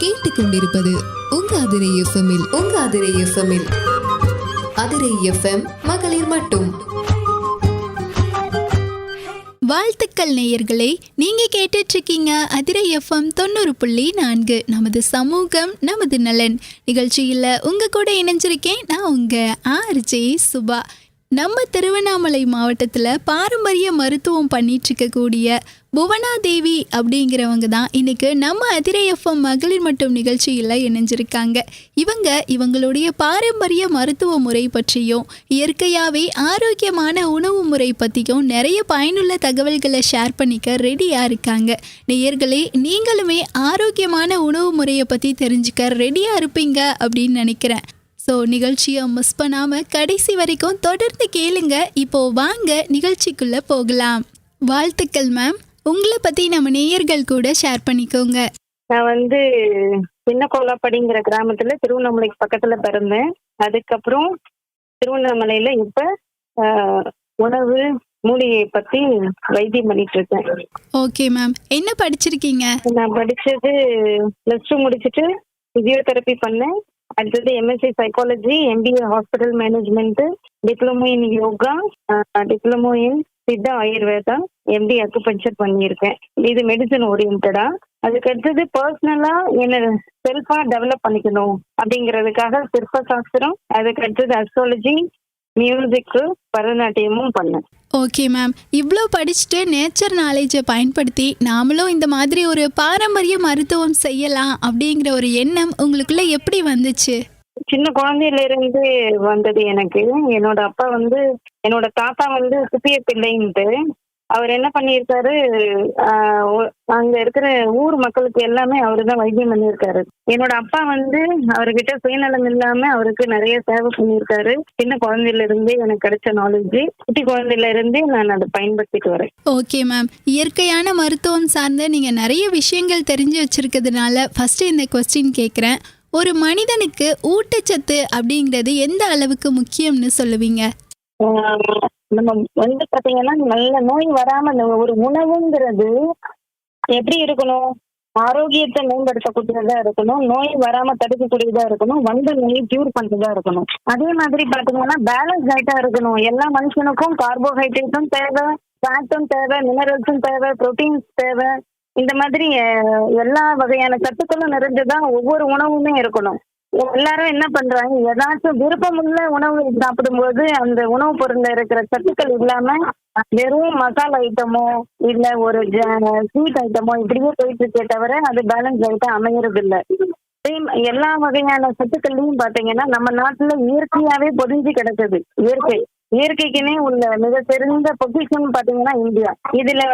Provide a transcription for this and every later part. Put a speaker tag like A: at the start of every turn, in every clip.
A: கேட்டுக்கொண்டிருப்பது உங்க அதிரை எஃப்எம்மில் அதிரை எஃப்எம் மகளிர் மட்டும்.
B: வாழ்த்துக்கள் நேயர்களே, நீங்க கேட்டுட்டு இருக்கீங்க அதிரை எஃப்எம் 90.4. நமது சமூகம் நமது நலன் நிகழ்ச்சியில் உங்க கூட இணைஞ்சிருக்கேன் நான் உங்க ஆர்ஜே சுபா. நம்ம திருவண்ணாமலை மாவட்டத்தில் பாரம்பரிய மருத்துவம் பண்ணிட்டு இருக்கக்கூடிய புவனா தேவி அப்படிங்கிறவங்க தான் இன்னைக்கு நம்ம அதிரை எஃப்எம் மகளிர் மட்டும் நிகழ்ச்சியில் இணைஞ்சிருக்காங்க. இவங்களுடைய பாரம்பரிய மருத்துவ முறை பற்றியும் இயற்கையாகவே ஆரோக்கியமான உணவு முறை பற்றியும் நிறைய பயனுள்ள தகவல்களை ஷேர் பண்ணிக்க ரெடியாக இருக்காங்க. நேயர்களே, நீங்களுமே ஆரோக்கியமான உணவு முறையை பற்றி தெரிஞ்சுக்க ரெடியாக இருப்பீங்க அப்படின்னு நினைக்கிறேன். ஸோ நிகழ்ச்சியை மிஸ் பண்ணாமல் கடைசி வரைக்கும் தொடர்ந்து கேளுங்க. இப்போ வாங்க நிகழ்ச்சிக்குள்ளே போகலாம். வாழ்த்துக்கள் மேம். உங்களை பற்றி நம்ம நேயர்கள் கூட ஷேர் பண்ணிக்கோங்க.
C: நான் சின்ன கோலாப்படிங்கிற கிராமத்துல திருவண்ணாமலைக்கு பக்கத்துல பிறந்தேன். அதுக்கப்புறம் திருவண்ணாமலையில இப்ப உணவு மூலிகையை பத்தி வைத்தியம் பண்ணிட்டு இருக்கேன்.
B: ஓகே மேம், என்ன படிச்சிருக்கீங்க?
C: நான் படிச்சது +2 முடிச்சுட்டு பிசியோதெரப்பி பண்ணேன். அடுத்தது MSc psychology, MBA hospital management, diploma in yoga, diploma in Siddha Ayurveda, MD acupuncture பண்ணியிருக்கேன். இது மெடிசன் ஓரியன்டா. அதுக்கு அடுத்தது பர்சனலா என்ன செல்ஃபா டெவலப் பண்ணிக்கணும் அப்படிங்கிறதுக்காக சிற்ப சாஸ்திரம், அதுக்கு அடுத்தது அஸ்ட்ராலஜி, மியூசிக்கு, பரதநாட்டியமும் பண்ணேன்.
B: ஓகே மேம், இவ்வளோ படிச்சுட்டு நேச்சர் நாலேஜை பயன்படுத்தி நாமளும் இந்த மாதிரி ஒரு பாரம்பரிய மருத்துவம் செய்யலாம் அப்படிங்கிற ஒரு எண்ணம் உங்களுக்குள்ள எப்படி வந்துச்சு?
C: சின்ன குழந்தையில இருந்து வந்தது எனக்கு. என்னோட அப்பா என்னோட தாத்தா சுப்பிய பிள்ளைன்ட்டு அவர் என்ன பண்ணியிருக்காரு, அங்க இருக்கிற ஊர் மக்களுக்கு எல்லாமே அவரு தான் வைத்தியம் பண்ணியிருக்காரு. என்னோட அப்பா அவர்கிட்ட சுயநலம் இல்லாம அவருக்கு நிறைய சேவை பண்ணியிருக்காரு. சின்ன குழந்தையில இருந்தே எனக்கு கிடைச்ச நாலேஜ், குட்டி குழந்தையில இருந்தே நான் அதை பயன்படுத்திட்டு வரேன்.
B: ஓகே மேம், இயற்கையான மருத்துவம் சார்ந்த நீங்க நிறைய விஷயங்கள் தெரிஞ்சு வச்சிருக்கிறதுனால ஃபர்ஸ்ட் இந்த கொஸ்டின் கேட்குறேன். ஒரு மனிதனுக்கு ஊட்டச்சத்து அப்படிங்கிறது எந்த அளவுக்கு முக்கியம்னு சொல்லுவீங்க?
C: நம்ம பாத்தீங்கன்னா நல்ல நோய் வராம ஒரு உணவுங்கிறது எப்படி இருக்கணும், ஆரோக்கியத்தை மேம்படுத்தக்கூடியதா இருக்கணும், நோய் வராம தடுக்கக்கூடியதா இருக்கணும், நோய் கியூர் பண்றதா இருக்கணும். அதே மாதிரி பாத்தீங்கன்னா பேலன்ஸ் டயட்டா இருக்கணும். எல்லா மனுஷனுக்கும் கார்போஹைட்ரேட்டும் தேவை, ஃபேட்டும் தேவை, மினரல்ஸும் தேவை, புரோட்டீன்ஸ் தேவை. இந்த மாதிரி எல்லா வகையான சத்துக்களும் நிறைஞ்சுதான் ஒவ்வொரு உணவுமே இருக்கணும். எல்லாரும் என்ன பண்றாங்க, ஏதாச்சும் விருப்பமுள்ள உணவு சாப்பிடும்போது அந்த உணவு பொருள்ல இருக்கிற சத்துக்கள் இல்லாம வெறும் மசாலா ஐட்டமோ இல்ல ஒரு ஸ்வீட் ஐட்டமோ இப்படியே போயிட்டு இருக்கே தவிர அது பேலன்ஸ் ஆயிட்டா அமையறது இல்லை. எல்லா வகையான சத்துக்கள்லையும் பாத்தீங்கன்னா நம்ம நாட்டுல இயற்கையாவே பொதிஞ்சு கிடக்குது. இயற்கைக்குன்னே உள்ள மிக சிறந்த பொசிஷன் பாத்தீங்கன்னா இந்தியா. இதுல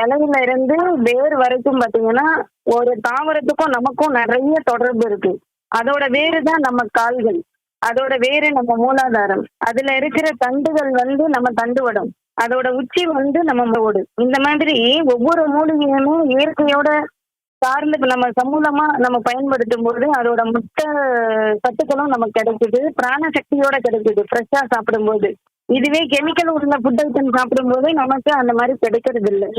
C: இலையில இருந்து வேர் வரைக்கும் பாத்தீங்கன்னா ஒரு தாவரத்துக்கும் நமக்கும் நிறைய தொடர்பு இருக்கு. அதோட வேறு தான் நம்ம கால்கள், அதோட வேறு நம்ம மூலாதாரம், அதுல இருக்கிற தண்டுகள் நம்ம தண்டுவடம், அதோட உச்சி நம்ம ஓடு. இந்த மாதிரி ஒவ்வொரு மூலிகையுமே இயற்கையோட சார்ந்து நம்ம சமூலமா நம்ம பயன்படுத்தும் போது அதோட முட்டை சத்துக்களும் நமக்கு கிடைக்குது, பிராண சக்தியோட கிடைக்குது ஃப்ரெஷ்ஷா சாப்பிடும்போது. இதுவே கெமிக்கல் உள்ள ஃபுட் ஐட்டம் சாப்பிடும்போது நமக்கு அந்த மாதிரி கிடைக்கிறது இல்லை.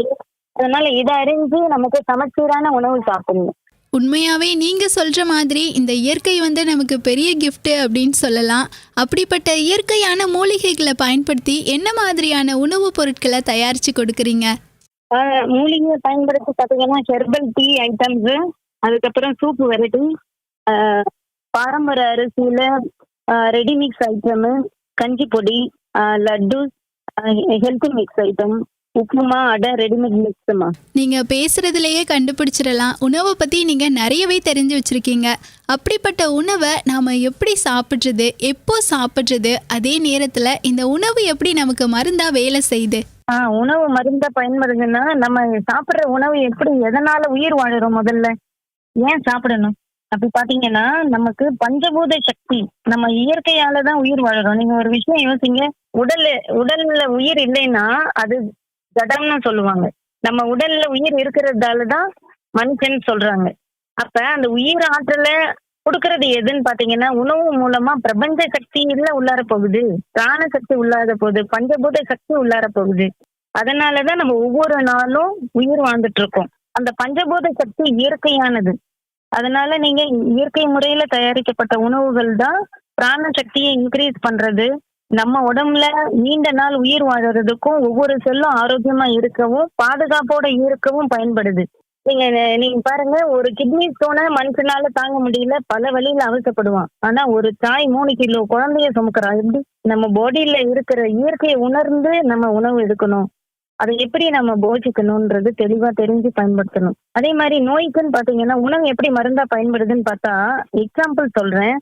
C: அதனால இதை அறிஞ்சு நமக்கு சமச்சீரான உணவு சாப்பிடணும்.
B: உண்மையாவே நீங்க சொல்ற மாதிரி இந்த இயற்கை நமக்கு பெரிய கிஃப்ட் அப்படின்னு சொல்லலாம். அப்படிப்பட்ட இயற்கையான மூலிகைகளை பயன்படுத்தி என்ன மாதிரியான உணவுப் பொருட்களை தயாரிச்சு கொடுக்குறீங்க?
C: மூலிகையை பயன்படுத்தி பார்த்தீங்கன்னா ஹெர்பல் டீ ஐட்டம்ஸ், அதுக்கப்புறம் சூப் வெரைட்டி, பாரம்பரிய அரிசியில ரெடிமிக்ஸ் ஐட்டம், கஞ்சி பொடி, laddu, health mix item, upma, அடை, ரெடிமேட் மிக்ஸ்மா.
B: நீங்க பேசுறதுலயே கண்டுபிடிச்சிடலாம் உணவை பத்தி நீங்க நிறையவே தெரிஞ்சு வச்சிருக்கீங்க. அப்படிப்பட்ட உணவை நாம எப்படி சாப்பிட்றது, எப்போ சாப்பிட்றது, அதே நேரத்துல இந்த உணவு எப்படி நமக்கு மருந்தா வேலை செய்யுது?
C: உணவு மருந்தா பயன்படுதுன்னா நம்ம சாப்பிட்ற உணவு எப்படி, எதனால உயிர் வாழறோம், முதல்ல ஏன் சாப்பிடணும் அப்படி பாத்தீங்கன்னா நமக்கு பஞ்சபூத சக்தி, நம்ம இயற்கையாலதான் உயிர் வாழறோம். நீங்க ஒரு விஷயம் யோசிங்க, உடல்ல உயிர் இல்லைன்னா அது ஜடம்னு சொல்லுவாங்க. நம்ம உடல்ல உயிர் இருக்கிறதாலதான் மனுஷன் சொல்றாங்க. அப்ப அந்த உயிர் ஆற்றல கொடுக்கறது எதுன்னு பாத்தீங்கன்னா உணவு மூலமா பிரபஞ்ச சக்தி இல்ல உள்ளார போகுது, பிராண சக்தி உள்ளார போகுது, பஞ்சபூத சக்தி உள்ளார போகுது. அதனாலதான் நம்ம ஒவ்வொரு நாளும் உயிர் வாழ்ந்துட்டு இருக்கோம். அந்த பஞ்சபூத சக்தி இயற்கையானது. அதனால நீங்க இயற்கை முறையில தயாரிக்கப்பட்ட உணவுகள் தான் பிராண சக்தியை இன்க்ரீஸ் பண்றது, நம்ம உடம்புல நீண்ட நாள் உயிர் வாழறதுக்கும் ஒவ்வொரு செல்லும் ஆரோக்கியமா இருக்கவும் பாதுகாப்போட இருக்கவும் பயன்படுது. நீங்க பாருங்க, ஒரு கிட்னி ஸ்டோனை மனுஷனால தாங்க முடியல, பல வழியில அவசப்படுவான். ஆனா ஒரு தாய் 3 கிலோ குழந்தைய சுமக்கிறா. எப்படி நம்ம பாடியில இருக்கிற இயற்கையை உணர்ந்து நம்ம உணவு எடுக்கணும், அதை எப்படி நம்ம போஷிக்கணும்ன்றது தெளிவா தெரிஞ்சு பயன்படுத்தணும். அதே மாதிரி நோய்க்குன்னு பாத்தீங்கன்னா உணவு எப்படி மருந்தா பயன்படுதுன்னு பார்த்தா, எக்ஸாம்பிள் சொல்றேன்.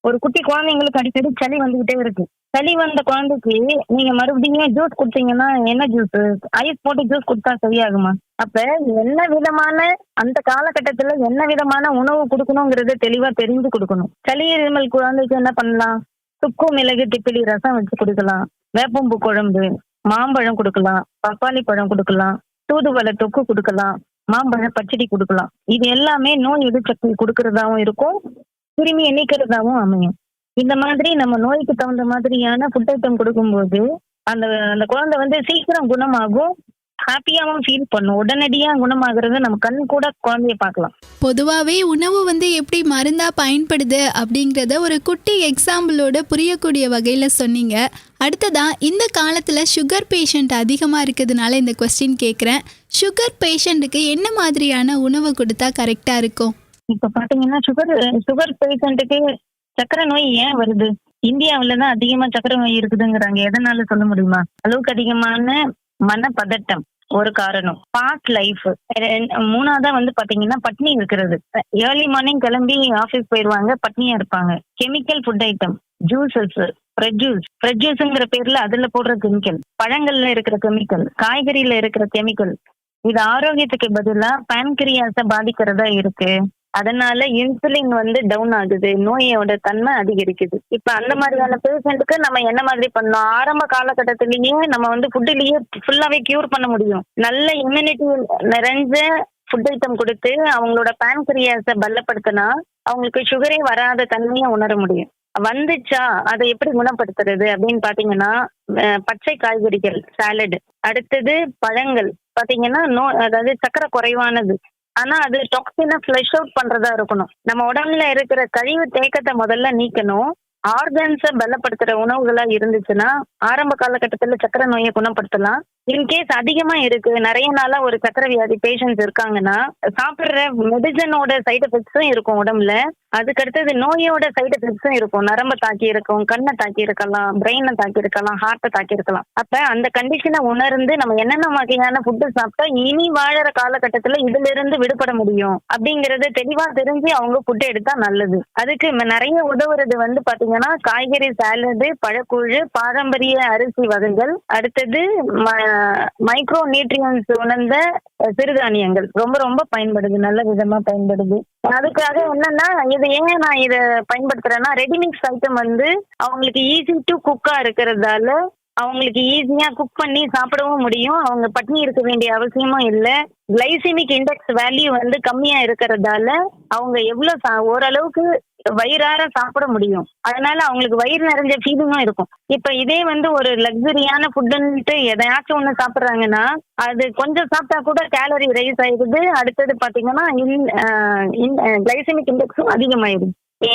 C: ஒரு குட்டி குழந்தைங்களுக்கு அடிக்கடி சளி வந்துகிட்டே இருக்கு. சளி வந்த குழந்தைக்கு நீங்க மறுபடியும் ஜூஸ் கொடுத்தீங்கன்னா, என்ன ஜூஸ், ஐஸ் போட்டு ஜூஸ் கொடுத்தா சரியாகுமா? அப்ப என்ன விதமான அந்த காலகட்டத்துல என்ன விதமான உணவு கொடுக்கணுங்கிறத தெளிவா தெரிஞ்சு கொடுக்கணும். சளி இருமல் குழந்தைக்கு என்ன பண்ணலாம்? சுக்கு மிளகு திப்பிலி ரசம் வச்சு கொடுக்கலாம், வேப்பம்பூ குழம்பு, மாம்பழம் கொடுக்கலாம், பப்பாளி பழம் கொடுக்கலாம், தூதுவளை தொக்கு கொடுக்கலாம், மாம்பழ பச்சடி கொடுக்கலாம். இது எல்லாமே நோய் எதிர்ப்பு கொடுக்கறதாவும் இருக்கும், கிருமியை நீக்கிறதாவும் அமையும். இந்த மாதிரி நம்ம நோய்க்கு தகுந்த மாதிரியான ஃபுட் ஐட்டம் கொடுக்கும்போது அந்த அந்த குழந்தை வந்து சீக்கிரம் குணமாகும், ஹாப்பியாவும் ஃபீல் பண்ணும். உடனடியா குணமாகறத நம்ம கண் கூட குழந்தைய பார்க்கலாம்.
B: பொதுவாகவே உணவு எப்படி மருந்தா பயன்படுது அப்படிங்கிறத ஒரு குட்டி எக்ஸாம்பிளோட புரியக்கூடிய வகையில் சொன்னீங்க. அடுத்ததா, இந்த காலத்தில் சுகர் பேஷண்ட் அதிகமாக இருக்கிறதுனால இந்த கொஸ்டின் கேட்குறேன். சுகர் பேஷண்ட்டுக்கு என்ன மாதிரியான உணவு கொடுத்தா கரெக்டாக இருக்கும்?
C: இப்ப பாத்தீங்கன்னா சுகர் பேஷண்ட்டுக்கு சக்கரை நோய் ஏன் வருது? இந்தியாவில தான் அதிகமா சக்கரை நோய் இருக்குதுங்கிறாங்க. எதனால சொல்ல முடியுமா? அளவுக்கு அதிகமான மனப்பதட்டம் ஒரு காரணம், பாஸ்ட் லைஃப். மூணாவதா பாத்தீங்கன்னா பட்னி இருக்கிறது. ஏர்லி மார்னிங் கிளம்பி ஆபீஸ் போயிடுவாங்க, பட்னியா இருப்பாங்க. Chemical food item, juices, fresh ஜூஸ்ங்கிற பேர்ல அதுல போடுற கெமிக்கல், பழங்கள்ல இருக்கிற கெமிக்கல், காய்கறியில இருக்கிற கெமிக்கல், இது ஆரோக்கியத்துக்கு பதிலா பான்கிரியாஸ பாதிக்கிறதா இருக்கு. அதனால இன்சுலின் டவுன் ஆகுது, நோயோட தன்மை அதிகரிக்குது. இப்ப அந்த மாதிரியான பேஷண்ட்டுக்கு நம்ம என்ன மாதிரி பண்ணோம்? ஆரம்ப காலகட்டத்திலேயே நம்ம ஃபுட்டுலயே ஃபுல்லாவே கியூர் பண்ண முடியும். நல்ல இம்யூனிட்டி நிறைஞ்ச ஃபுட் ஐட்டம் கொடுத்து அவங்களோட பான்கிரியாஸ பலப்படுத்தினா அவங்களுக்கு சுகரே வராத தன்மையை உணர முடியும். வந்துச்சா அதை எப்படி குணப்படுத்துறது அப்படின்னு பாத்தீங்கன்னா, பச்சை காய்கறிகள், சாலட், அடுத்தது பழங்கள் பாத்தீங்கன்னா அதாவது சக்கரை குறைவானது, ஆனா அது டாக்ஸினை ஃபிளஷ் அவுட் பண்றதா இருக்கணும். நம்ம உடம்புல இருக்கிற கழிவு தேக்கத்தை முதல்ல நீக்கணும். ஆர்கன்ஸை பலப்படுத்துற உணவுகளா இருந்துச்சுன்னா ஆரம்ப காலகட்டத்துல சக்கரை நோயை குணப்படுத்தலாம். இன்கேஸ் அதிகமா இருக்கு, நிறைய நாளா ஒரு சக்கரை வியாதி பேஷண்ட்ஸ் இருக்காங்கன்னா சாப்பிடுற மெடிசனோட சைடு எஃபெக்ட்ஸும் இருக்கும் உடம்புல. அதுக்கடுத்தது நோயோட சைடு எஃபெக்ட்ஸும் இருக்கும். நரம்பை தாக்கி இருக்கும், கண்ணை தாக்கி இருக்கலாம், பிரெயினை தாக்கி இருக்கலாம், ஹார்ட்டை தாக்கி இருக்கலாம். அப்ப அந்த கண்டிஷனை உணர்ந்து நம்ம என்னென்ன வகையான ஃபுட்டு சாப்பிட்டா இனி வாழற காலகட்டத்துல இதுல இருந்து விடுபட முடியும் அப்படிங்கறத தெளிவா தெரிஞ்சு அவங்க ஃபுட்டு எடுத்தா நல்லது. அதுக்கு நிறைய உதவுறது பாத்தீங்கன்னா காய்கறி சாலடு, பழக்கூழு, பாரம்பரிய அரிசி வகைகள், அடுத்தது மைக்ரோ நியூட்ரியன்ஸ் உணர்ந்த சிறுதானியங்கள் ரொம்ப ரொம்ப பயன்படுது, நல்ல விதமா பயன்படுது. அதுக்காக என்னன்னா, இது ஏன் நான் இதை பயன்படுத்துறேன்னா, ரெடிமிக்ஸ் ஐட்டம் அவங்களுக்கு ஈஸி டு குக்கா இருக்கிறதால அவங்களுக்கு ஈஸியா குக் பண்ணி சாப்பிடவும் முடியும். அவங்க பட்னி இருக்க வேண்டிய அவசியமும் இல்லை. கிளைசிமிக் இண்டெக்ஸ் வேல்யூ கம்மியா இருக்கிறதால அவங்க எவ்வளவு ஓரளவுக்கு வயிறார சாப்பிட முடியும். அதனால அவங்களுக்கு வயிறு நிறைஞ்ச ஃபீலிங்கும் இருக்கும். இப்ப இதே ஒரு லக்ஸரியான ஃபுட்டுன்ட்டு எதையாச்சும் ஒண்ணு சாப்பிட்றாங்கன்னா அது கொஞ்சம் சாப்பிட்டா கூட கேலரி ரைஸ் ஆயிடுது. அடுத்தது பாத்தீங்கன்னா கிளைசிமிக் இண்டெக்ஸும் அதிகமாயிடுது.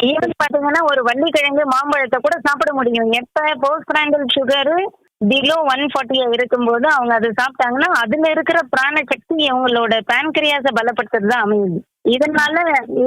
C: ஈவன் பாத்தீங்கன்னா ஒரு வள்ளிக்கிழங்கு, மாம்பழத்தை கூட சாப்பிட முடியும். எப்ப போஸ்ட் பிராண்டல் சுகர் பிலோ 140 இருக்கும்போது அவங்க அதை சாப்பிட்டாங்கன்னா அதுல இருக்கிற பிராண சக்தி அவங்களோட பான்கிரியாஸை பலப்படுத்துறது தான் அமையுது. இதனால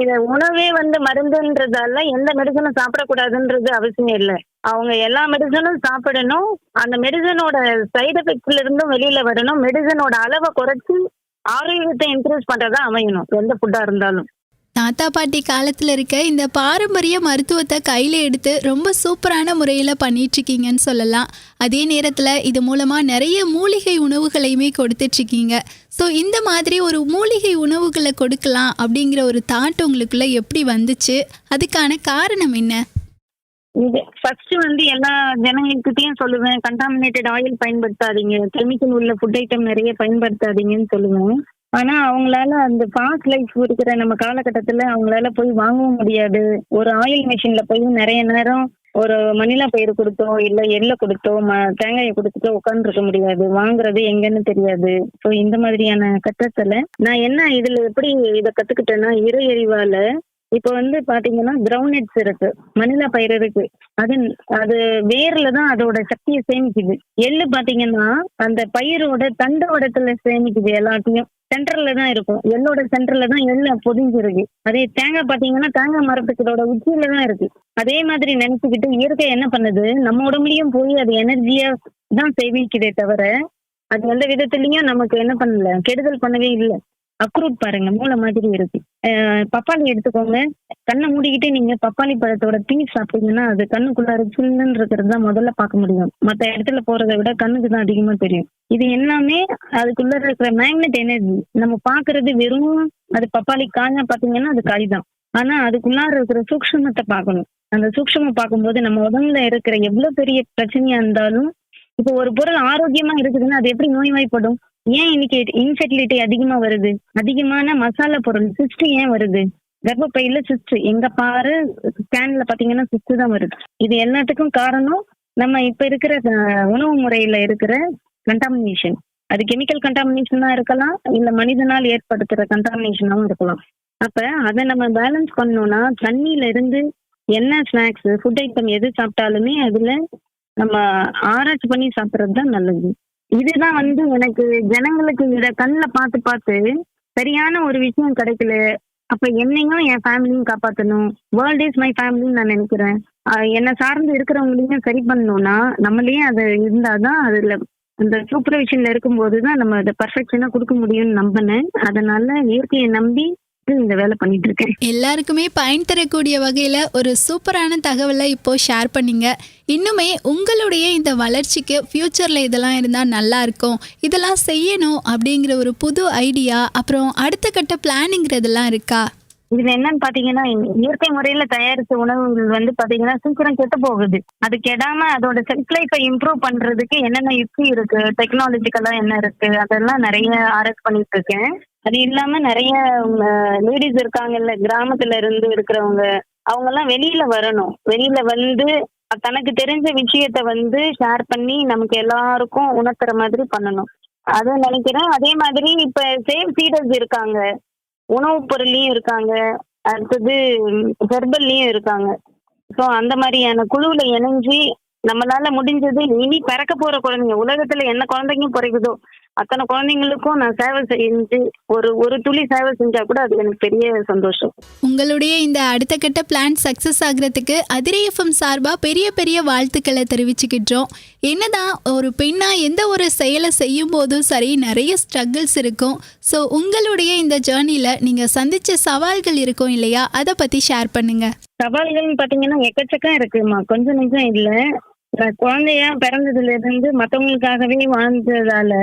C: இது உணவே மருந்துன்றதால எந்த மெடிசனும் சாப்பிடக்கூடாதுன்றது அவசியம் இல்லை. அவங்க எல்லா மெடிசனும் சாப்பிடணும். அந்த மெடிசனோட சைடு எஃபெக்ட்ஸ்ல இருந்தும் வெளியில வரணும். மெடிசனோட அளவை குறைச்சி ஆரோக்கியத்தை இன்க்ரீஸ் பண்றதா அமையணும் எந்த ஃபுட்டா இருந்தாலும்.
B: தாத்தா பாட்டி காலத்தில் இருக்க இந்த பாரம்பரிய மருத்துவத்தை கையில் எடுத்து ரொம்ப சூப்பரான முறையில் பண்ணிகிட்ருக்கீங்கன்னு சொல்லலாம். அதே நேரத்தில் இது மூலமாக நிறைய மூலிகை உணவுகளையுமே கொடுத்துட்ருக்கீங்க. ஸோ இந்த மாதிரி ஒரு மூலிகை உணவுகளை கொடுக்கலாம் அப்படிங்கிற ஒரு தாட் உங்களுக்குள்ள எப்படி வந்துச்சு? அதுக்கான காரணம் என்ன?
C: இது ஃபர்ஸ்ட் எல்லா ஜனங்கள்கிட்டையும் சொல்லுவேன், கண்டாமினேட்டட் ஆயில் பயன்படுத்தாதீங்க, கெமிக்கல் உள்ள ஃபுட் ஐட்டம் நிறைய பயன்படுத்தாதீங்கன்னு சொல்லுவேன். ஆனா அவங்களால அந்த ஃபாஸ்ட் லைஃப் இருக்கிற நம்ம காலகட்டத்துல அவங்களால போய் வாங்கவும் முடியாது. ஒரு ஆயில் மிஷின்ல போய் நிறைய நேரம் ஒரு மணிலா பயிர் கொடுத்தோ இல்ல எள்ளை கொடுத்தோ தேங்காயை கொடுத்துட்டோ உட்கார்ந்துருக்க முடியாது. வாங்குறது எங்கன்னு தெரியாது. ஸோ இந்த மாதிரியான கட்டத்துல நான் என்ன இதுல எப்படி இதை கத்துக்கிட்டேன்னா, இறை எறிவால இப்ப பாத்தீங்கன்னா கிரவுண்ட்நட்ஸ் இருக்கு, மணிலா பயிர் இருக்கு. அது அது வேர்ல தான் அதோட சக்தியை சேமிக்குது. எள்ளு பாத்தீங்கன்னா அந்த பயிரோட தண்டோடத்துல சேமிக்குது. எல்லாத்தையும் சென்டர்ல தான் இருக்கும். எள்ளோட சென்டர்ல தான் எள்ளு பொதிஞ்சிருக்கு. அதே தேங்காய் பாத்தீங்கன்னா தேங்காய் மரத்துக்களோட உச்சியில தான் இருக்கு. அதே மாதிரி நினைச்சுக்கிட்டு இயற்கை என்ன பண்ணுது, நம்ம உடம்புலயும் போய் அது எனர்ஜியா தான் சேமிக்குதே தவிர அது எந்த விதத்துலயும் நமக்கு என்ன பண்ணல, கெடுதல் பண்ணவே இல்லை. அக்ரூட் பாருங்க, மூளை மாதிரி இருக்கு. பப்பாளி எடுத்துக்கோங்க, கண்ணை மூடிக்கிட்டு நீங்க பப்பாளி பழத்தோட பீஸ் சாப்பிட்டீங்கன்னா அது கண்ணுக்குள்ளார சில்லுன்னு இருக்கிறது தான் முதல்ல பார்க்க முடியும். மற்ற இடத்துல போறதை விட கண்ணுக்கு தான் அதிகமா தெரியும். இது எல்லாமே அதுக்குள்ள இருக்கிற மேக்னெட் எனர்ஜி. நம்ம பாக்குறது வெறும் அது பப்பாளி காயா பாத்தீங்கன்னா அது காய் தான். ஆனா அதுக்குள்ளார இருக்கிற சூக்ஷ்மத்தை பார்க்கணும். அந்த சூக்ஷ்மம் பார்க்கும்போது நம்ம உடம்புல இருக்கிற எவ்வளவு பெரிய பிரச்சனையா இருந்தாலும், இப்போ ஒரு பொருள் ஆரோக்கியமா இருக்குதுன்னா அது எப்படி நோய்வாய்ப்படும்? ஏன் இன்னைக்கு இன்ஃபெர்டிலிட்டி அதிகமா வருது? அதிகமான மசாலா பொருள் சிஸ்ட் ஏன் வருது? கர்ப்பப்பையில சிஸ்ட் எங்க பாரு ஸ்கேன்ல பாத்தீங்கன்னா சிஸ்ட் தான் வருது. இது எல்லாத்துக்கும் காரணம் நம்ம இப்ப இருக்கிற உணவு முறையில இருக்கிற கண்டாமினேஷன். அது கெமிக்கல் கண்டாமினேஷனா இருக்கலாம், இல்ல மனிதனால் ஏற்படுத்துற கண்டாமினேஷனாவும் இருக்கலாம். அப்ப அதை நம்ம பேலன்ஸ் பண்ணோம்னா தண்ணியில இருந்து என்ன ஸ்நாக்ஸ் ஃபுட் ஐட்டம் எது சாப்பிட்டாலுமே அதுல நம்ம ஆராய்ச்சி பண்ணி சாப்பிட்றது தான் நல்லது. இதுதான் எனக்கு ஜனங்களுக்கு இத கண்ணுல பார்த்து பார்த்து சரியான ஒரு விஷயம் கிடைக்கல. அப்ப என்னையும் என் ஃபேமிலியும் காப்பாற்றணும். வேர்ல்ட் இஸ் மை ஃபேமிலின்னு நான் நினைக்கிறேன். என்னை சார்ந்து இருக்கிறவங்களையும் சரி பண்ணணும்னா நம்மளே அது இருந்தாதான் அதுல அந்த சூப்பர்விஷன்ல இருக்கும்போதுதான் நம்ம அதை பர்ஃபெக்ஷனா கொடுக்க முடியும்னு நம்பினேன். அதனால இயற்கையை நம்பி இந்த வேலை பண்ணிட்டு இருக்கேன்.
B: எல்லாருக்குமே பயன் தரக்கூடிய வகையில ஒரு சூப்பரான தகவலை இப்போ ஷேர் பண்ணீங்க. இன்னுமே உங்களுடைய இந்த வளர்ச்சிக்கு ஃபியூச்சர்ல இதெல்லாம் இருந்தா நல்லா இருக்கும், இதெல்லாம் செய்யணும் அப்படிங்கிற ஒரு புது ஐடியா, அப்புறம் அடுத்த கட்ட பிளானிங்கிறதெல்லாம் இருக்கா?
C: இதுல என்னன்னு பாத்தீங்கன்னா, இயற்கை முறையில தயாரிச்ச உணவுகள் பாத்தீங்கன்னா சீக்கிரம் கெட்டு போகுது. அது கெடாம அதோட செல்ஃப் லைஃபை இம்ப்ரூவ் பண்றதுக்கு என்னென்ன யுக்தி இருக்கு, டெக்னாலஜிக்கலா என்ன இருக்கு, அதெல்லாம் நிறைய ஆராய்ச்சி பண்ணிட்டு இருக்கேன். அது இல்லாம நிறைய லேடிஸ் இருக்காங்கல்ல, கிராமத்துல இருந்து இருக்கிறவங்க, அவங்க எல்லாம் வெளியில வரணும். வெளியில தனக்கு தெரிஞ்ச விஷயத்த ஷேர் பண்ணி நமக்கு எல்லாருக்கும் உணர்த்துற மாதிரி பண்ணணும். அதை நினைக்கிறேன். அதே மாதிரி இப்ப சேவ் சீடர்ஸ் இருக்காங்க, உணவுப் பொருள்லயும் இருக்காங்க, அடுத்தது ஹெர்பல்லையும் இருக்காங்க. ஸோ அந்த மாதிரியான குழுவுல இணைஞ்சு நம்மளால முடிஞ்சது இனி பிறக்க போற குழந்தைங்க, உலகத்துல என்ன குழந்தைங்க பிறகுதோ அத்தனை குழந்தைங்களுக்கும் நான் சேவை செஞ்சு ஒரு துளி சேவை செஞ்சா கூட அது எனக்கு பெரிய சந்தோஷம்.
B: உங்களுடைய இந்த அடுத்த கட்ட பிளான் சக்சஸ் ஆகிறதுக்கு அதிரை எஃப்எம் சார்பா பெரிய பெரிய வாழ்த்துக்களை தெரிவிச்சுக்கிட்டோம். என்னதான் ஒரு பெண்ணா எந்த ஒரு செயலை செய்யும் போதும் சரி, நிறைய ஸ்ட்ரகிள்ஸ் இருக்கும். ஸோ உங்களுடைய இந்த ஜேர்னில நீங்க சந்திச்ச சவால்கள் இருக்கும் இல்லையா, அதை பத்தி ஷேர் பண்ணுங்க.
C: சவால்கள்னு பாத்தீங்கன்னா எக்கச்சக்கம் இருக்குமா, கொஞ்சம் நிஜம் இல்ல. நான் குழந்தையா பிறந்ததுல இருந்து மத்தவங்களுக்காகவே வாழ்ந்ததால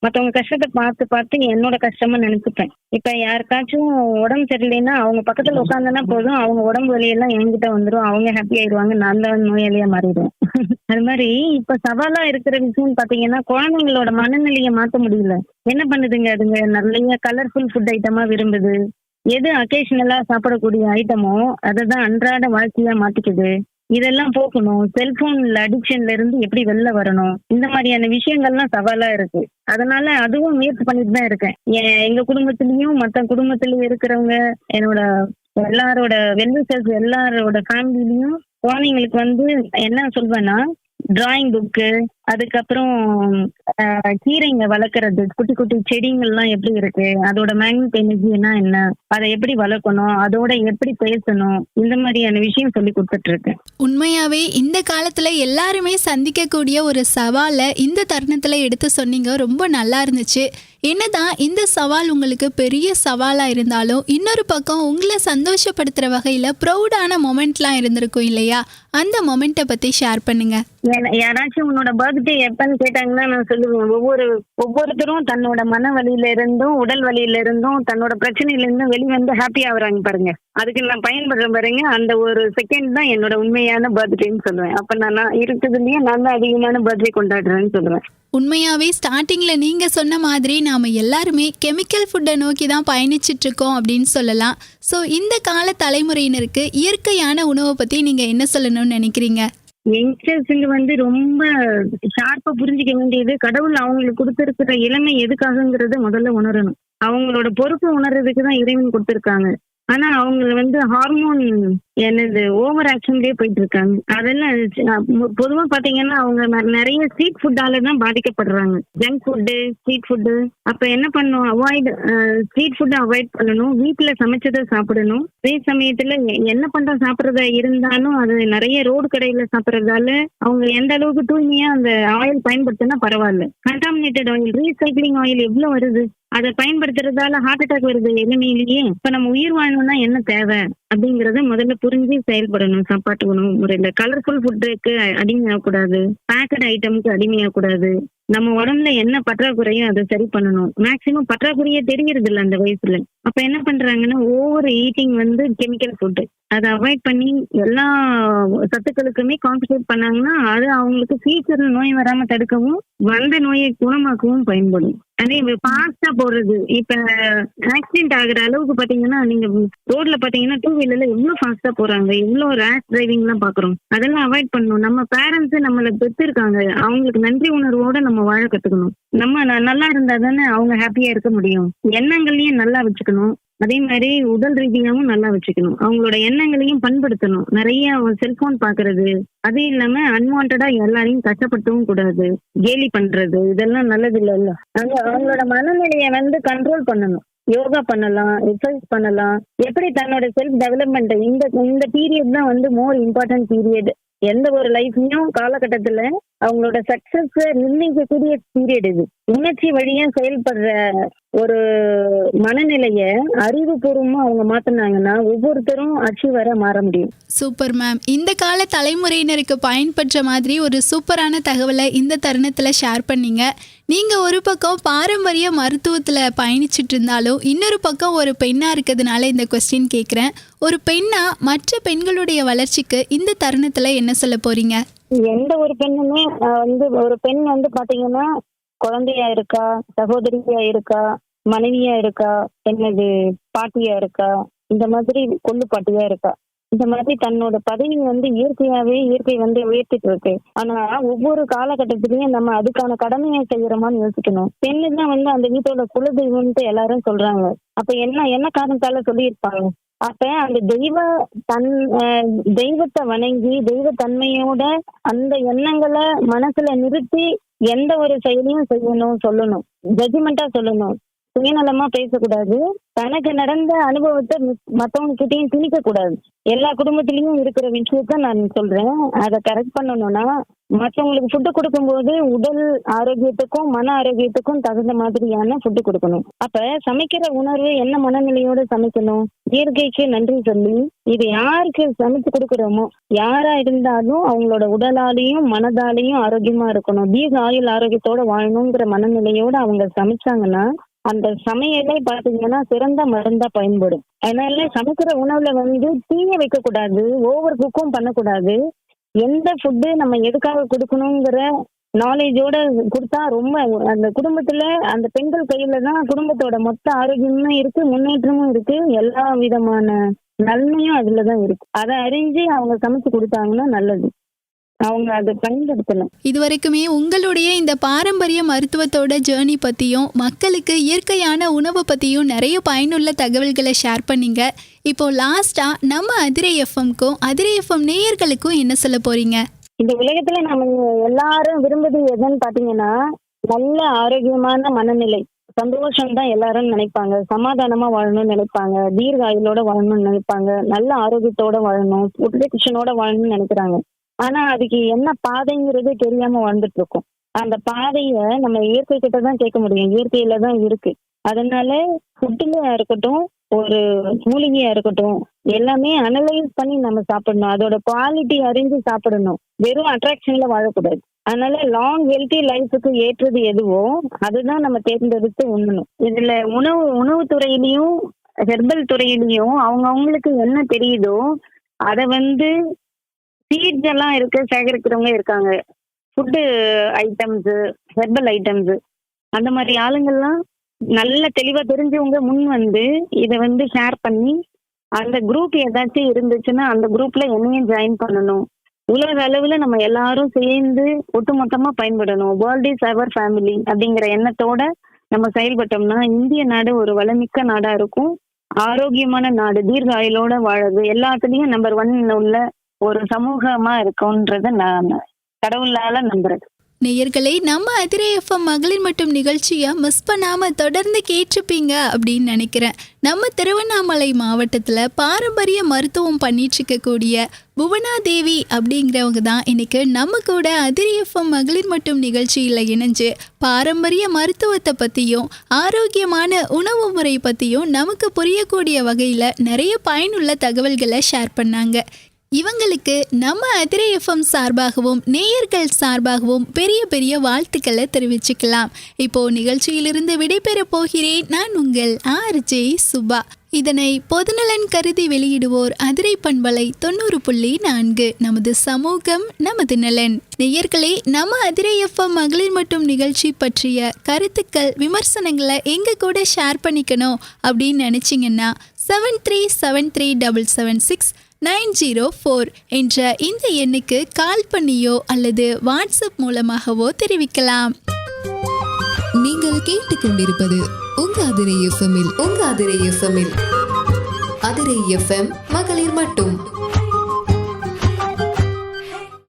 C: மத்தவங்க கஷ்டத்தை பார்த்து பார்த்து என்னோட கஷ்டமா நினைச்சுப்பேன். இப்ப யாருக்காச்சும் உடம்பு சரியில்லைன்னா அவங்க பக்கத்துல உட்காந்துன்னா போதும், அவங்க உடம்பு வலியெல்லாம் என்கிட்ட வந்துடும், அவங்க ஹாப்பி ஆயிடுவாங்க, நான் தான் நோயாளியா மாறிடுவேன். அது மாதிரி இப்ப சவாலா இருக்கிற விஷயம் பாத்தீங்கன்னா, குழந்தைங்களோட மனநிலையை மாத்த முடியல. என்ன பண்ணுதுங்க, அதுங்க நிறைய கலர்ஃபுல் ஃபுட் ஐட்டமா விரும்புது. எது அக்கேஷனலா சாப்பிடக்கூடிய ஐட்டமோ அதை தான் அன்றாட வாழ்க்கையா மாத்திக்குது. இதெல்லாம் போக்கணும். செல்போன்ல அடிக்ஷன்ல இருந்து எப்படி வெளில வரணும், இந்த மாதிரியான விஷயங்கள்லாம் சவாலா இருக்கு. அதனால அதுவும் முயற்சி பண்ணிட்டு தான் இருக்கேன். எங்க குடும்பத்திலயும் மற்ற குடும்பத்திலயும் இருக்கிறவங்க, என்னோட எல்லாரோட வெல்விஷர்ஸ் எல்லாரோட ஃபேமிலிலையும் குழந்தைங்களுக்கு என்ன சொல்வேன்னா, டிராயிங் புக்கு, அதுக்கப்புறம் கீரைங்க வளர்க்கறது, குட்டி குட்டி செடிங்கள்லாம் எப்படி இருக்கு, அதோட மேக்னெட் எனர்ஜினா என்ன, அதை எப்படி வளர்க்கணும், அதோட எப்படி பேசணும், இந்த மாதிரியான விஷயம் சொல்லி கொடுத்துட்டு இருக்கேன்.
B: உண்மையாவே இந்த காலத்துல எல்லாருமே சந்திக்கக்கூடிய ஒரு சவாலை இந்த தருணத்துல எடுத்து சொன்னீங்க, ரொம்ப நல்லா இருந்துச்சு. என்னதான் இந்த சவால் உங்களுக்கு பெரிய சவாலா இருந்தாலும், இன்னொரு பக்கம் உங்களை சந்தோஷப்படுத்துற வகையில ப்ரௌடான மொமெண்ட்லாம் இருந்திருக்கும் இல்லையா, அந்த மொமெண்ட்டை பத்தி ஷேர் பண்ணுங்க.
C: யாராச்சும் உன்னோட பர்த்டே பார்த்துட்டு எப்பன்னு கேட்டாங்கன்னா நான் சொல்லுவேன், ஒவ்வொருத்தரும் தன்னோட மன வலியில இருந்தும் உடல் வலியில இருந்தும் தன்னோட பிரச்சனையில இருந்தும் வெளிவந்து ஹாப்பி ஆகுறாங்க பாருங்க. அதுக்கு நான் பயன்படுறேன் பாருங்க. அந்த ஒரு செகண்ட் தான் என்னோட உண்மையான பர்த்டேன்னு சொல்லுவேன். அப்ப நான் இருக்குதுலயே நான் தான் அதிகமான பர்த்டே கொண்டாடுறேன்னு சொல்லுவேன்.
B: உண்மையாவே ஸ்டார்டிங்ல நீங்க சொன்ன மாதிரி நாம எல்லாருமே கெமிக்கல் ஃபுட்டை நோக்கி தான் பயணிச்சிட்டு இருக்கோம் அப்படின்னு சொல்லலாம். ஸோ இந்த கால தலைமுறையினருக்கு இயற்கையான உணவை பத்தி நீங்க என்ன சொல்லணும்னு நினைக்கிறீங்க?
C: யங்ஸ்டர்ஸுங்க ரொம்ப ஷார்ப்பா புரிஞ்சுக்க வேண்டியது, கடவுள் அவங்களுக்கு கொடுத்திருக்கிற இளமை எதுக்காகங்கிறத முதல்ல உணரணும். அவங்களோட பொறுப்பு உணர்றதுக்கு தான் இறைவன் கொடுத்திருக்காங்க. ஆனா அவங்க ஹார்மோன் ஓவர் ஆக்ஷன்லயே போயிட்டு இருக்காங்க. அதெல்லாம் பொதுவா பாத்தீங்கன்னா அவங்க நிறைய ஸ்ட்ரீட் ஃபுட்டால தான் பாதிக்கப்படுறாங்க. Junk food, street food. அப்ப என்ன பண்ணும், ஸ்ட்ரீட் ஃபுட்டை அவாய்ட் பண்ணணும். வீட்டுல சமைச்சதை சாப்பிடணும். அதே சமயத்துல என்ன பண்ற சாப்பிடறதா இருந்தாலும் அது நிறைய ரோடு கடையில சாப்பிடறதால அவங்க எந்த அளவுக்கு தூய்மையா அந்த ஆயில் பயன்படுத்தினா பரவாயில்ல. கண்டாமினேட்டட் ஆயில், ரீசைக்ளிங் ஆயில் எவ்வளவு வருது, அதை பயன்படுத்துறதால ஹார்ட் அட்டாக் வருது எளிமையிலேயே. இப்ப நம்ம உயிர் வாழணும்னா என்ன தேவை அப்படிங்கறத முதல்ல புரிஞ்சு செயல்படணும். சாப்பாட்டு உணவு முறையில கலர்ஃபுல் ஃபுட்டுக்கு அடிமையாகக்கூடாது, பேக்கட் ஐட்டமுக்கு அடிமையாகக்கூடாது. நம்ம உடம்புல என்ன பற்றாக்குறையோ அதை சரி பண்ணணும். மேக்சிமம் பற்றாக்குறையே தெரியறது இல்லை அந்த வயசுல. அப்ப என்ன பண்றாங்கன்னா ஓவர் ஈட்டிங் கெமிக்கல் ஃபுட்டு அதை அவாய்ட் பண்ணி எல்லா சத்துக்களுக்குமே கான்சன்ட்ரேட் பண்ணாங்கன்னா அது அவங்களுக்கு ஃபியூச்சர்ல நோய் வராம தடுக்கவும் வந்த நோயை குணமாக்கவும் பயன்படும். அதே ஃபாஸ்டா போடுறது, இப்ப ஆக்சிடென்ட் ஆகுற அளவுக்கு பாத்தீங்கன்னா நீங்க ரோட்ல பாத்தீங்கன்னா டூ வீலர்ல எவ்வளவு ஃபாஸ்டா போறாங்க, எவ்வளவு ரேஷ் டிரைவிங் எல்லாம் பாக்குறோம். அதெல்லாம் அவாய்ட் பண்ணணும். நம்ம பேரண்ட்ஸ் நம்மள பெற்றிருக்காங்க, அவங்களுக்கு நன்றி உணர்வோட நம்ம வாழ கத்துக்கணும். நம்ம நல்லா இருந்தா தானே அவங்க ஹாப்பியா இருக்க முடியும். எண்ணங்களையும் நல்லா வச்சுக்கணும். அதே மாதிரி உடல் ரீதியாவும் நல்லா வச்சுக்கணும். அவங்களோட எண்ணங்களையும் பண்படுத்தணும். நிறைய செல்போன் பாக்குறது, அது இல்லாம அன்வான்டா எல்லாரையும் கஷ்டப்படுத்தவும் கூடாது. கேலி பண்றது இதெல்லாம் நல்லது இல்ல. அவங்களோட மனநிலையை கண்ட்ரோல் பண்ணணும். யோகா பண்ணலாம், எக்ஸசைஸ் பண்ணலாம். எப்படி தன்னோட செல்ஃப் டெவலப்மெண்ட் இந்த பீரியட் தான் மோர் இம்பார்ட்டன்ட் பீரியட். எந்த ஒரு லைஃப்லயும் காலகட்டத்துல அவங்களோட சக்சஸ் நிர்ணயிக்கக்கூடிய பீரியட் இது. உணர்ச்சி வழியா செயல்படுற ஒரு மனநிலைய அறிவுபூர்வமா அவங்க மாத்தினாங்கன்னா ஒவ்வொருத்தரும் அச்சீவரா மாற முடியும்.
B: Super ma'am. இந்த கால தலைமுறையினருக்கு பயன்படுற மாதிரி ஒரு சூப்பரான தகவலை இந்த தருணத்துல ஷேர் பண்ணீங்க. நீங்க ஒரு பக்கம் பாரம்பரிய மருத்துவத்துல பயணிச்சுட்டு இருந்தாலும் இன்னொரு பக்கம் ஒரு பெண்ணா இருக்கிறதுனால இந்த கொஸ்டின் கேட்குறேன். ஒரு பெண்ணா மற்ற பெண்களுடைய வளர்ச்சிக்கு இந்த தருணத்துல என்ன சொல்ல போறீங்க?
C: எந்த ஒரு பெண்ணுமே ஒரு பெண் பாத்தீங்கன்னா குழந்தையா இருக்கா, சகோதரியா இருக்கா, மனைவியா இருக்கா, பாட்டியா இருக்கா, இந்த மாதிரி கொள்ளு பாட்டியா இருக்கா, இந்த மாதிரி தன்னோட பதவி இயற்கை உயர்த்திட்டு இருக்கு. ஆனா ஒவ்வொரு காலகட்டத்திலயும் நம்ம அதுக்கான கடமையை செய்யறோமான்னு யோசிக்கணும். பெண்ணு தான் அந்த வீட்டோட குலதெய்வம்னு எல்லாரும் சொல்றாங்க. அப்ப என்ன காரணத்தால சொல்லியிருப்பாங்க? அப்ப அந்த தெய்வத்தை வணங்கி தெய்வ தன்மையோட அந்த எண்ணங்களை மனசுல நிறுத்தி எந்த ஒரு செயலையும் செய்யணும், சொல்லணும், ஜட்ஜ்மெண்டா சொல்லணும். சுயநலமா பேசக்கூடாது. தனக்கு நடந்த அனுபவத்தை மத்தவங்க கிட்டையும் திணிக்க கூடாது. எல்லா குடும்பத்திலயும் இருக்கிற விஷயத்த நான் சொல்றேன். அதை கரெக்ட் பண்ணணும்னா மற்றவங்களுக்கு ஃபுட்டு கொடுக்கும்போது உடல் ஆரோக்கியத்துக்கும் மன ஆரோக்கியத்துக்கும் தகுந்த மாதிரியான ஃபுட்டு கொடுக்கணும். அப்ப சமைக்கிற உணர்வு என்ன மனநிலையோட சமைக்கணும்? இயற்கைக்கு நன்றி சொல்லி இது யாருக்கு சமைச்சு கொடுக்குறோமோ யாரா இருந்தாலும் அவங்களோட உடலாலையும் மனதாலையும் ஆரோக்கியமா இருக்கணும், தீர்க்க ஆயுள் ஆரோக்கியத்தோட வாழணுங்கிற மனநிலையோட அவங்க சமைச்சாங்கன்னா அந்த சமையலே பாத்தீங்கன்னா சிறந்த மருந்தா பயன்படும். அதனால சமைக்கிற உணவுல தீய வைக்க கூடாது, ஓவர் குக்கும் பண்ணக்கூடாது. எந்த ஃபுட்டு நம்ம எதுக்காக கொடுக்கணுங்கிற நாலேஜோட கொடுத்தா ரொம்ப அந்த குடும்பத்துல அந்த பெண்கள் கையில தான் குடும்பத்தோட மொத்த ஆரோக்கியமும் இருக்கு, முன்னேற்றமும் இருக்கு, எல்லா விதமான நன்மையும் அதுலதான் இருக்கு. அதை அறிஞ்சு அவங்க சமைச்சு கொடுத்தாங்கன்னா நல்லது. அவங்க அதை பயன்படுத்தணும்.
B: இதுவரைக்குமே உங்களுடைய இந்த பாரம்பரிய மருத்துவத்தோட ஜேர்னி பத்தியும் மக்களுக்கு இயற்கையான உணவு பத்தியும் நிறைய பயனுள்ள தகவல்களை ஷேர் பண்ணீங்க. இப்போ லாஸ்டா நம்ம அதிரை எஃப்எம்க்கும் அதிரை எஃப்எம் நேயர்களுக்கும் என்ன சொல்ல போறீங்க?
C: இந்த உலகத்துல நம்ம எல்லாரும் விரும்புவது எதுன்னு பாத்தீங்கன்னா நல்ல ஆரோக்கியமான மனநிலை, சந்தோஷம் தான் எல்லாரும் நினைப்பாங்க. சமாதானமா வாழணும்னு நினைப்பாங்க, தீர்க்க ஆயுளோட வாழணும்னு நினைப்பாங்க, நல்ல ஆரோக்கியத்தோட வாழணும், புற்றுநோயோட வாழணும்னு நினைக்கிறாங்க. ஆனா அதுக்கு என்ன பாதைங்கிறது தெரியாம வாழ்ந்துட்டு இருக்கோம். அந்த பாதைய நம்ம இயற்கை கிட்ட தான் கேட்க முடியும், இயற்கையில தான் இருக்கு. அதனால ஃபுட்டுலயா இருக்கட்டும், ஒரு மூலிகையா இருக்கட்டும், எல்லாமே அனலைஸ் பண்ணி நம்ம சாப்பிடணும். அதோட குவாலிட்டி அறிஞ்சு சாப்பிடணும். வெறும் அட்ராக்ஷன்ல வாழக்கூடாது. அதனால லாங் ஹெல்த்தி லைஃபுக்கு ஏற்றது எதுவோ அதுதான் நம்ம தேர்ந்தெடுத்து உண்ணணும். இதுல உணவு துறையிலையும் ஹெர்பல் துறையிலையும் அவங்களுக்கு என்ன தெரியுதோ அதை சீட்ஸ் எல்லாம் சேகரிக்கிறவங்க இருக்காங்க. ஃபுட்டு ஐட்டம்ஸ், ஹெர்பல் ஐட்டம்ஸ், அந்த மாதிரி ஆளுங்கள்லாம் நல்ல தெளிவா தெரிஞ்சவங்க இதை ஷேர் பண்ணி அந்த குரூப் ஏதாச்சும் இருந்துச்சுன்னா அந்த குரூப்ல என்னையும் ஜாயின் பண்ணணும். உலக அளவுல நம்ம எல்லாரும் சேர்ந்து ஒட்டுமொத்தமா பயன்படணும். வேர்ல்ட் இஸ் அவர் ஃபேமிலி அப்படிங்கிற எண்ணத்தோட நம்ம செயல்பட்டோம்னா இந்திய நாடு ஒரு வளமிக்க நாடா இருக்கும். ஆரோக்கியமான நாடு, தீர்க்க ஆயுளோட வாழது, எல்லாத்துலயும் நம்பர் 1 உள்ள ஒரு சமூகமா இருக்கும்ன்றத நான் கடவுளால நம்புறது.
B: நேயர்களே, நம்ம அதிரை எஃப்எம் மகளிர் மட்டும் நிகழ்ச்சியை மிஸ் பண்ணாமல் தொடர்ந்து கேட்டிருப்பீங்க அப்படின்னு நினைக்கிறேன். நம்ம திருவண்ணாமலை மாவட்டத்தில் பாரம்பரிய மருத்துவம் பண்ணிட்டு இருக்கக்கூடிய புவனா தேவி அப்படிங்கிறவங்க தான் இன்னைக்கு நம்ம கூட அதிரை எஃப்எம் மகளிர் மட்டும் நிகழ்ச்சியில் இணைஞ்சு பாரம்பரிய மருத்துவத்தை பற்றியும் ஆரோக்கியமான உணவு முறை பற்றியும் நமக்கு புரியக்கூடிய வகையில் நிறைய பயனுள்ள தகவல்களை ஷேர் பண்ணாங்க. இவங்களுக்கு நம்ம அதிரை எஃப்எம் சார்பாகவும் நேயர்கள் சார்பாகவும் பெரிய பெரிய வாழ்த்துக்களை தெரிவிச்சுக்கலாம். இப்போ நிகழ்ச்சியிலிருந்து விடைபெற போகிறேன். நான் உங்கள் RJ சுபா. இதனை பொதுநலன் கருதி வெளியிடுவோர் அதிரை பண்பலை 90.4. நமது சமூகம் நமது நலன். நேயர்களே, நம்ம அதிரை எஃப்எம் மகளிர் மட்டும் நிகழ்ச்சி பற்றிய கருத்துக்கள், விமர்சனங்களை எங்க கூட ஷேர் பண்ணிக்கணும் அப்படின்னு நினைச்சிங்கன்னா 7373776904 என்ற இந்த எண்ணுக்கு கால் பண்ணியோ அல்லது வாட்ஸ்அப் மூலமாகவோ தெரிவிக்கலாம்.
A: நீங்கள் கேட்டுக்கொண்டிருப்பது உங்க அதிரை எஃப்எம்மில் அதிரை எஃப்எம் மகளிர் மட்டும்.